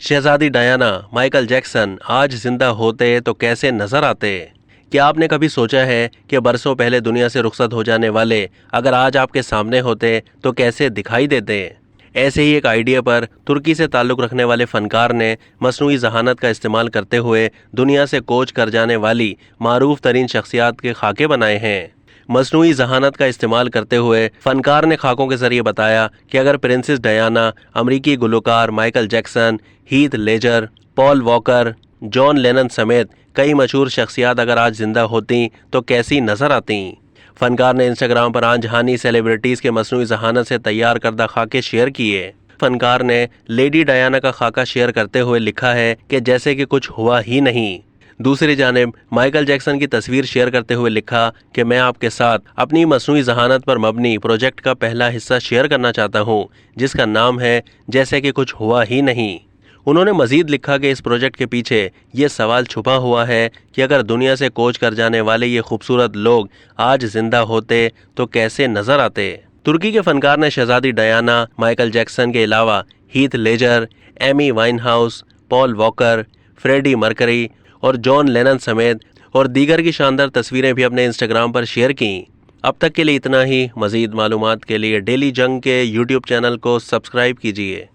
शहजादी Diana, Michael Jackson आज जिंदा होते तो कैसे नजर आते? क्या आपने कभी सोचा है कि बरसों पहले दुनिया से रुखसत हो जाने वाले अगर आज आपके सामने होते तो कैसे दिखाई देते? ऐसे ही एक आइडिया पर तुर्की से ताल्लुक़ रखने वाले फनकार ने मसनूई जहानत का इस्तेमाल करते हुए दुनिया से कोच कर जाने वाली मारूफ तरीन शख्सियात के खाके बनाए हैं। मसनूई जहानत का इस्तेमाल करते हुए फनकार ने खाकों के जरिए बताया कि अगर प्रिंसेस डायना, अमरीकी गुलकार Michael Jackson, Heath Ledger, Paul Walker, John Lennon समेत कई मशहूर शख्सियात अगर आज जिंदा होती तो कैसी नजर आती। फनकार ने इंस्टाग्राम पर आन-जहानी सेलिब्रिटीज के मसनूई जहानत से तैयार करदा खाके शेयर किए। फनकार ने लेडी डायना का खाका शेयर करते हुए लिखा है कि जैसे कि कुछ हुआ ही नहीं। दूसरी जानिब माइकल जैक्सन की तस्वीर शेयर करते हुए लिखा कि मैं आपके साथ अपनी मसनूई जहानत पर मबनी प्रोजेक्ट का पहला हिस्सा शेयर करना चाहता हूं, जिसका नाम है जैसे कि कुछ हुआ ही नहीं। उन्होंने मजीद लिखा कि इस प्रोजेक्ट के पीछे ये सवाल छुपा हुआ है कि अगर दुनिया से कोच कर जाने वाले ये खूबसूरत लोग आज जिंदा होते तो कैसे नजर आते। तुर्की के फनकार ने शहजादी डायना, माइकल जैक्सन के अलावा Heath Ledger, Amy Winehouse, Paul Walker, Freddie Mercury और जॉन लेनन समेत और दीगर की शानदार तस्वीरें भी अपने इंस्टाग्राम पर शेयर की। अब तक के लिए इतना ही। मजीद मालूमात के लिए डेली जंग के यूट्यूब चैनल को सब्सक्राइब कीजिए।